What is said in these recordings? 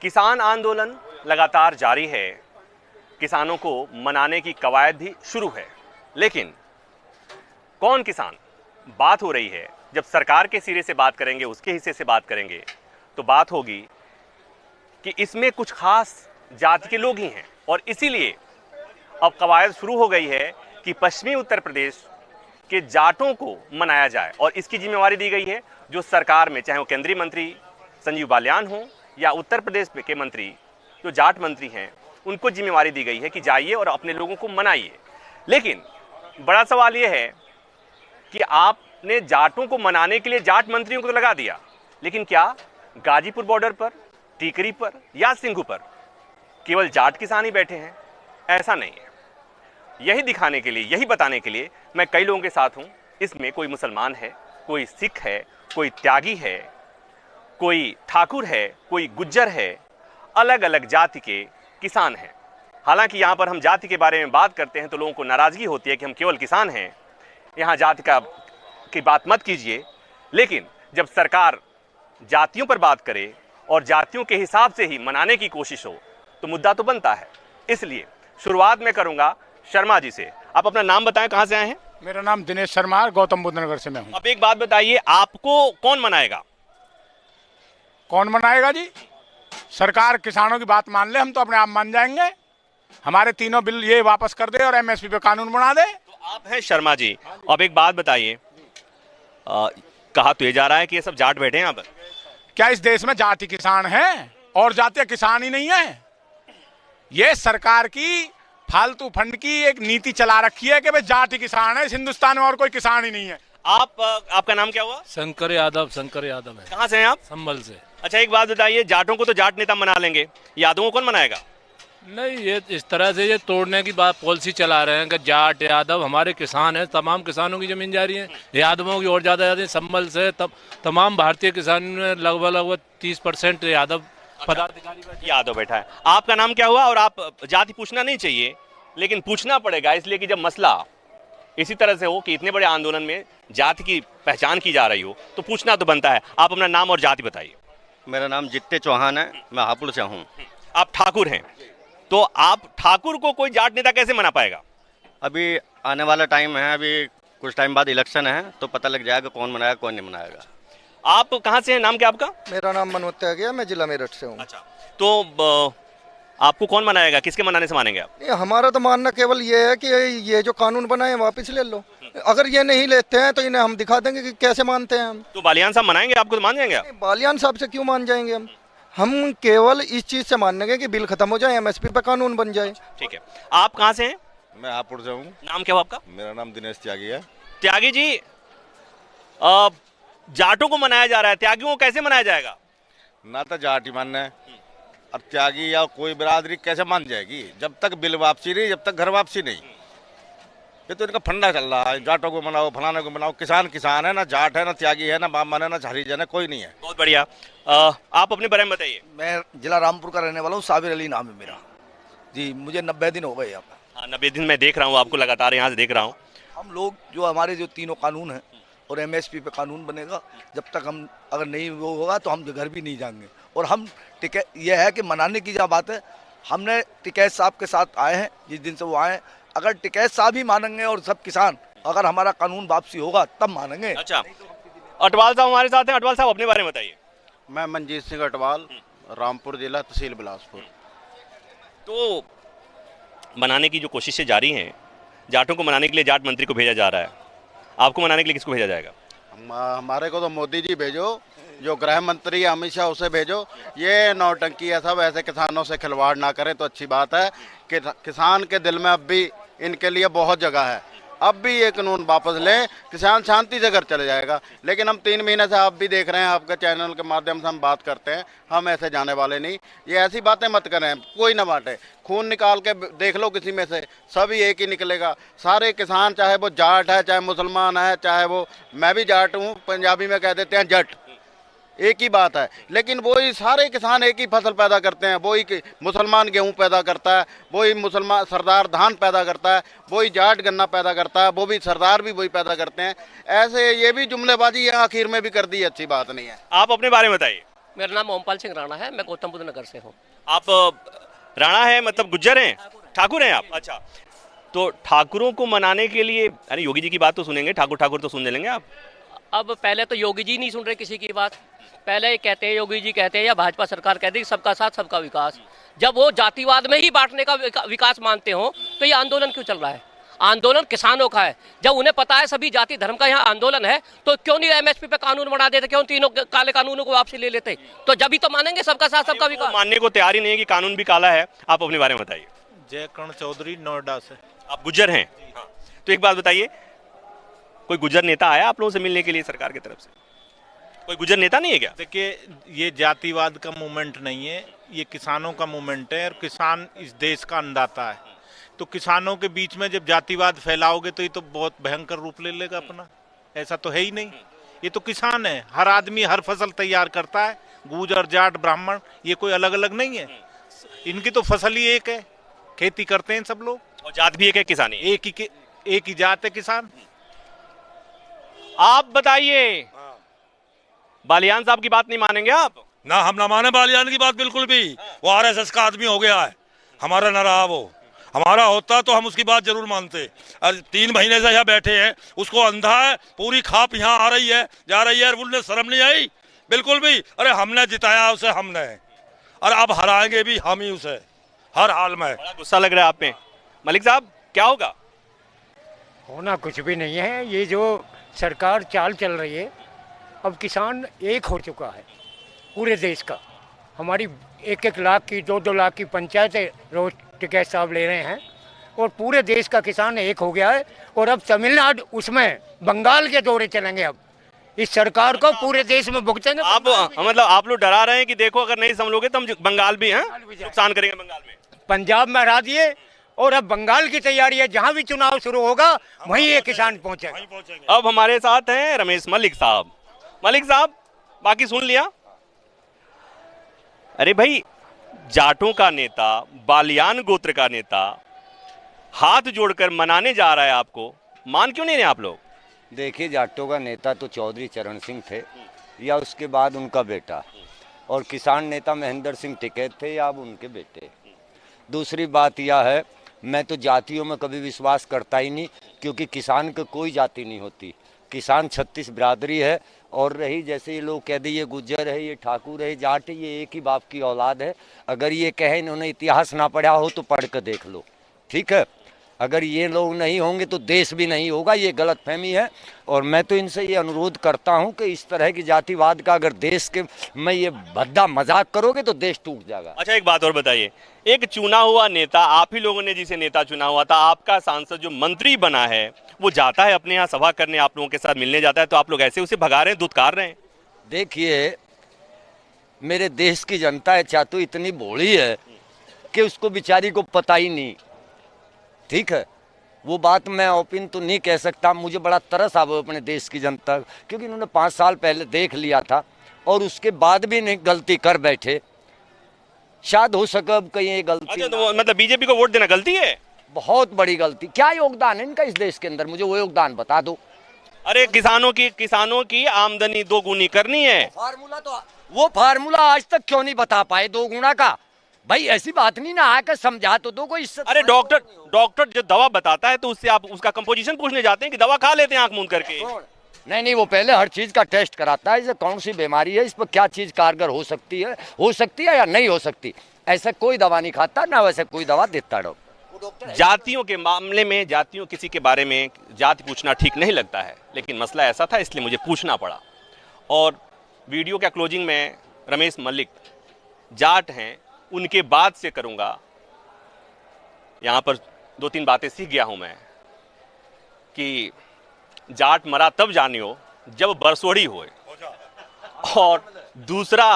किसान आंदोलन लगातार जारी है, किसानों को मनाने की कवायद भी शुरू है, लेकिन कौन किसान? बात हो रही है, जब सरकार के सिरे से बात करेंगे, उसके हिस्से से बात करेंगे, तो बात होगी कि इसमें कुछ खास जाति के लोग ही हैं और इसीलिए अब कवायद शुरू हो गई है कि पश्चिमी उत्तर प्रदेश के जाटों को मनाया जाए और इसकी जिम्मेवारी दी गई है जो सरकार में, चाहे वो केंद्रीय मंत्री संजीव बालियान हो या उत्तर प्रदेश के मंत्री जो जाट मंत्री हैं, उनको जिम्मेवारी दी गई है कि जाइए और अपने लोगों को मनाइए। लेकिन बड़ा सवाल यह है कि आपने जाटों को मनाने के लिए जाट मंत्रियों को तो लगा दिया, लेकिन क्या गाजीपुर बॉर्डर पर, टीकरी पर या सिंघू पर केवल जाट किसान ही बैठे हैं? ऐसा नहीं है। यही दिखाने के लिए, यही बताने के लिए मैं कई लोगों के साथ हूं। इसमें कोई मुसलमान है, कोई सिख है, कोई त्यागी है, कोई ठाकुर है, कोई गुज्जर है, अलग अलग जाति के किसान हैं। हालांकि यहाँ पर हम जाति के बारे में बात करते हैं तो लोगों को नाराजगी होती है कि हम केवल किसान हैं, यहाँ जाति की बात मत कीजिए। लेकिन जब सरकार जातियों पर बात करे और जातियों के हिसाब से ही मनाने की कोशिश हो तो मुद्दा तो बनता है। इसलिए शुरुआत में करूंगा शर्मा जी से। आप अपना नाम बताएं, कहां से आए हैं? मेरा नाम दिनेश शर्मा, गौतम बुद्ध नगर से मैं हूँ। अब एक बात बताइए, आपको कौन मनाएगा? कौन मनाएगा जी? सरकार किसानों की बात मान ले, हम तो अपने आप मान जाएंगे। हमारे तीनों बिल ये वापस कर दे और एमएसपी पे कानून बना दे। तो आप हैं शर्मा जी। अब एक बात बताइए, कहा तो ये जा रहा है कि ये सब जाट बैठे हैं यहाँ पर। क्या इस देश में जाति किसान हैं और जातीय किसान ही नहीं है? ये सरकार की फालतू फंड की एक नीति चला रखी है कि भाई जाति किसान है, इस हिंदुस्तान में और कोई किसान ही नहीं है। आपका नाम क्या हुआ? शंकर यादव। शंकर यादव है। कहाँ से हैं आप? संभल से। अच्छा, एक बात बताइए, जाटों को तो जाट नेता मना लेंगे, यादवों को कौन मनाएगा? नहीं, ये इस तरह से ये तोड़ने की बात पॉलिसी चला रहे हैं कि जाट यादव हमारे किसान हैं, तमाम किसानों की जमीन जा रही है, यादवों की और ज्यादा जाती है। संभल से तमाम भारतीय किसान में लगभग 30% यादव पदाधिकारी यादव बैठा है। आपका नाम क्या हुआ? और आप जाति पूछना नहीं चाहिए, लेकिन पूछना पड़ेगा, इसलिए कि जब मसला इसी तरह से हो कि इतने बड़े आंदोलन में जाति की पहचान की जा रही हो तो पूछना तो बनता है। आप अपना नाम और जाति बताइए। मेरा नाम जित्ते चौहान है, मैं हापुड़ से हूँ। आप ठाकुर हैं, तो आप ठाकुर को कोई जाट नेता कैसे मना पाएगा? अभी आने वाला टाइम है, अभी कुछ टाइम बाद इलेक्शन है तो पता लग जाएगा कौन मनाएगा कौन नहीं मनाएगा। आप कहाँ से हैं? नाम क्या आपका? मेरा नाम मनोज त्यागी, मैं जिला मेरठ से हूँ। अच्छा, तो आपको कौन मनाएगा? किसके मनाने से मानेंगे आप? हमारा तो मानना केवल ये है कि ये जो कानून बनाए वापस ले लो। अगर ये नहीं लेते हैं तो इन्हें हम दिखा देंगे कि कैसे मानते हैं हम। तो बालियान साहब मनाएंगे आपको, तो मान जाएंगे आप? बालियान साहब से क्यों मान जाएंगे हम केवल इस चीज से मानेंगे कि बिल खत्म हो जाए, एमएसपी पे कानून बन जाए। ठीक है। आप कहाँ से हैं? मैं हापुड़ से हूँ। नाम क्या हुआ आपका? मेरा नाम दिनेश त्यागी है। त्यागी जी, जाटों को मनाया जा रहा है, त्यागियों को कैसे मनाया जाएगा? ना तो जाट ही मानना है और त्यागी या कोई बिरादरी कैसे मान जाएगी जब तक बिल वापसी नहीं, जब तक घर वापसी नहीं। ये तो इनका फंडा चल रहा है, जाटों को मनाओ, फलाने को मनाओ। किसान किसान है, ना जाट है, ना त्यागी है, ना बामन है, ना हरिजन है, कोई नहीं है। बहुत बढ़िया। आप अपने बारे में बताइए। मैं जिला रामपुर का रहने वाला हूँ, साबिर अली नाम है मेरा जी। मुझे 90 दिन हो गए यहाँ पर। 90 दिन मैं देख रहा हूँ आपको, लगातार यहाँ से देख रहा हूँ। हम लोग जो हमारे जो तीनों कानून हैं और एमएसपी पे कानून बनेगा, जब तक हम अगर नहीं वो होगा तो हम घर भी नहीं जाएंगे। और हम टिकैत यह है कि मनाने की जो बात है, हमने टिकैत साहब के साथ आए हैं जिस दिन से वो आए। अगर टिकैत साहब ही मानेंगे और सब किसान, अगर हमारा कानून वापसी होगा तब मानेंगे। अच्छा, अटवाल साहब हमारे साथ हैं। अटवाल साहब अपने बारे में बताइए। मैं मनजीत सिंह अटवाल, रामपुर जिला, तहसील बिलासपुर। तो मनाने की जो कोशिशें जारी हैं, जाटों को मनाने के लिए जाट मंत्री को भेजा जा रहा है, आपको मनाने के लिए किसको भेजा जाएगा? हमारे को तो मोदी जी भेजो, जो गृह मंत्री अमित शाह उसे भेजो। ये नौटंकी है सब, ऐसे किसानों से खिलवाड़ ना करें तो अच्छी बात है। कि किसान के दिल में अब भी इनके लिए बहुत जगह है। अब भी ये कानून वापस लें, किसान शांति से घर चले जाएगा। लेकिन हम 3 महीने से आप भी देख रहे हैं, आपके चैनल के माध्यम से हम बात करते हैं, हम ऐसे जाने वाले नहीं। ये ऐसी बातें मत करें, कोई ना बांटे। खून निकाल के देख लो किसी में से, सभी एक ही निकलेगा। सारे किसान, चाहे वो जाट है, चाहे मुसलमान है, चाहे वो, मैं भी जाट हूँ, पंजाबी में कह देते हैं जट, एक ही बात है। लेकिन वही सारे किसान एक ही फसल पैदा करते हैं। वही मुसलमान गेहूं पैदा करता है, वही मुसलमान सरदार धान पैदा करता है, वही जाट गन्ना पैदा करता है, वो भी सरदार भी वही पैदा करते हैं। ऐसे ये भी जुमलेबाजी है, आखिर में भी कर दी, अच्छी बात नहीं है। आप अपने बारे में बताइए। मेरा नाम ओमपाल सिंह राणा है, मैं गौतम बुद्ध नगर से हूँ। आप राणा है मतलब गुज्जर हैं, ठाकुर हैं आप? अच्छा, तो ठाकुरों को मनाने के लिए, अरे योगी जी की बात तो सुनेंगे, ठाकुर ठाकुर तो सुन लेंगे आप। अब पहले तो योगी जी नहीं सुन रहे किसी की बात, पहले कहते हैं योगी जी कहते हैं या भाजपा सरकार कहती है सबका साथ सबका विकास। जब वो जातिवाद में ही बांटने का विकास मानते हो तो ये आंदोलन क्यों चल रहा है? आंदोलन किसानों का है। जब उन्हें पता है सभी जाति धर्म का यहाँ आंदोलन है तो क्यों नहीं एमएसपी पे कानून बना देते, क्यों तीनों काले कानूनों को वापसी ले लेते? तो जब भी तो मानेंगे सबका साथ सबका विकास। मानने को तैयार ही नहीं है कि कानून भी काला है। आप अपने बारे में बताइए। जय कर्ण चौधरी, नोएडा से। आप गुज्जर हैं? तो एक बात बताइए, कोई गुज्जर नेता आया आप लोगों से मिलने के लिए सरकार की तरफ से? कोई गुज्जर नेता नहीं है क्या? देखिए, ये जातिवाद का मूवमेंट नहीं है, ये किसानों का मूवमेंट है और किसान इस देश का अन्नदाता है। तो किसानों के बीच में जब जातिवाद फैलाओगे तो ये तो बहुत भयंकर रूप ले लेगा अपना। ऐसा तो है ही नहीं, ये तो किसान है। हर आदमी हर फसल तैयार करता है, गुर्जर जाट ब्राह्मण ये कोई अलग अलग नहीं है। इनकी तो फसल ही एक है, खेती करते हैं सब लोग। और जात भी एक है, किसानी एक ही जात है किसान। आप बताइए, बालियान साहब की बात नहीं मानेंगे आप? ना, हम ना माने बालियान की बात बिल्कुल भी। वो आरएसएस का आदमी हो गया है, हमारा न रहा वो। हमारा होता तो हम उसकी बात जरूर मानते। 3 महीने से यहाँ बैठे हैं, उसको अंधा है, पूरी खाप यहाँ आ रही है जा रही है, उन्हें शर्म नहीं आई बिल्कुल भी। अरे हमने जिताया उसे, हमने, और अब हराएंगे भी हम ही उसे हर हाल में। बड़ा गुस्सा लग रहा है आप में। मलिक साहब, क्या होगा? होना कुछ भी नहीं है। ये जो सरकार चाल चल रही है, अब किसान एक हो चुका है पूरे देश का। हमारी 1-1 लाख की 2-2 लाख की पंचायतें रोज टिकैत साहब ले रहे हैं और पूरे देश का किसान एक हो गया है। और अब तमिलनाडु, उसमें बंगाल के दौरे चलेंगे। अब इस सरकार को पूरे देश में भुगतेंगे। आप मतलब आप लोग डरा रहे हैं कि देखो अगर नहीं संभलोगे तो हम बंगाल भी हैं, नुकसान करेंगे बंगाल में। पंजाब में हरा दिए और अब बंगाल की तैयारी है, जहां भी चुनाव शुरू होगा वहीं ये किसान पहुंचेगा। अब हमारे साथ हैं रमेश मलिक साहब। मलिक साहब, बाकी सुन लिया? अरे भाई, जाटों का नेता, बालियान गोत्र का नेता हाथ जोड़कर मनाने जा रहा है आपको, मान क्यों नहीं रहे आप लोग? देखिए, जाटों का नेता तो चौधरी चरण सिंह थे या उसके बाद उनका बेटा, और किसान नेता महेंद्र सिंह टिकैत थे या अब उनके बेटे। दूसरी बात यह है, मैं तो जातियों में कभी विश्वास करता ही नहीं, क्योंकि किसान की कोई जाति नहीं होती। किसान 36 बिरादरी है। और रही जैसे ये लोग कह दिए ये गुज्जर है, ये ठाकुर है, जाट है, ये एक ही बाप की औलाद है। अगर ये कहे इन्होंने इतिहास ना पढ़ा हो तो पढ़ कर देख लो, ठीक है। अगर ये लोग नहीं होंगे तो देश भी नहीं होगा, ये गलतफहमी है। और मैं तो इनसे ये अनुरोध करता हूं कि इस तरह की जातिवाद का अगर देश के में ये भद्दा मजाक करोगे तो देश टूट जाएगा। अच्छा, एक बात और बताइए, एक चुना हुआ नेता, आप ही लोगों ने जिसे नेता चुना हुआ था, आपका सांसद जो मंत्री बना है, वो जाता है अपने यहाँ सभा करने, आप लोगों के साथ मिलने जाता है, तो आप लोग ऐसे उसे भगा रहे हैं, दुत्कार रहे हैं। देखिए, मेरे देश की जनता है चाहे तो इतनी भोली है कि उसको बेचारी को पता ही नहीं, ठीक है। वो बात मैं ओपन तो नहीं कह सकता। मुझे बड़ा तरस आ अपने देश की जनता, क्योंकि इन्होंने 5 साल पहले देख लिया था और उसके बाद भी नहीं गलती कर बैठे। शायद हो सके अब कहीं ये गलती। अच्छा, तो मतलब बीजेपी को वोट देना गलती है? बहुत बड़ी गलती। क्या योगदान है इनका इस देश के अंदर, मुझे वो योगदान बता दो। अरे किसानों की आमदनी 2 गुनी करनी है। वो फार्मूला आज तक क्यों नहीं बता पाए 2 गुना का? भाई ऐसी बात नहीं ना, आकर समझा तो दो कोई। अरे डॉक्टर जो दवा बताता है तो उससे आप उसका कंपोजिशन पूछने जाते हैं कि दवा खा लेते हैं आंख मूंद करके? नहीं, वो पहले हर चीज का टेस्ट कराता है, इसे कौन सी बीमारी है, इस पर क्या चीज कारगर हो सकती है या नहीं हो सकती। ऐसा कोई दवा नहीं खाता, ना वैसे कोई दवा देता डॉक्टर। जातियों के मामले में, जातियों किसी के बारे में जाति पूछना ठीक नहीं लगता है, लेकिन मसला ऐसा था इसलिए मुझे पूछना पड़ा। और वीडियो का क्लोजिंग में रमेश मलिक जाट हैं, उनके बाद से करूंगा। यहाँ पर 2-3 बातें सीख गया हूं मैं कि जाट मरा तब जानियो जब बरसोड़ी होए, और दूसरा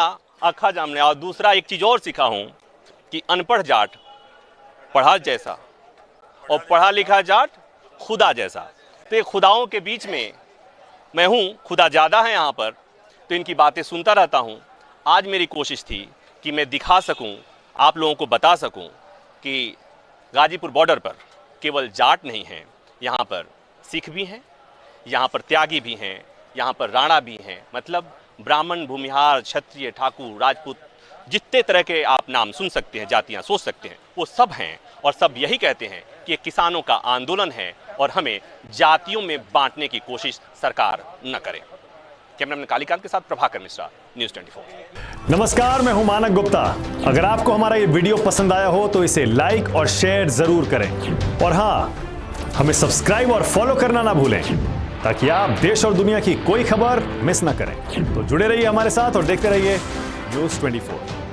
अखा जामने, और दूसरा एक चीज और सीखा हूं कि अनपढ़ जाट पढ़ा जैसा और पढ़ा लिखा जाट खुदा जैसा। तो ये खुदाओं के बीच में मैं हूं, खुदा ज़्यादा है यहाँ पर, तो इनकी बातें सुनता रहता हूं। आज मेरी कोशिश थी कि मैं दिखा सकूं, आप लोगों को बता सकूं कि गाजीपुर बॉर्डर पर केवल जाट नहीं हैं, यहाँ पर सिख भी हैं, यहाँ पर त्यागी भी हैं, यहाँ पर राणा भी हैं, मतलब ब्राह्मण, भूमिहार, क्षत्रिय, ठाकुर, राजपूत, जितने तरह के आप नाम सुन सकते हैं, जातियां सोच सकते हैं, वो सब हैं और सब यही कहते हैं कि ये किसानों का आंदोलन है और हमें जातियों में बांटने की कोशिश सरकार न करे। कैमरामैन कालीकांत के साथ प्रभाकर मिश्रा, न्यूज़ 24। नमस्कार, मैं हूं मानक गुप्ता। अगर आपको हमारा ये वीडियो पसंद आया हो तो इसे लाइक और शेयर जरूर करें और हाँ, हमें सब्सक्राइब और फॉलो करना ना भूलें ताकि आप देश और दुनिया की कोई खबर मिस ना करें। तो जुड़े रहिए हमारे साथ और देखते रहिए न्यूज़ 24।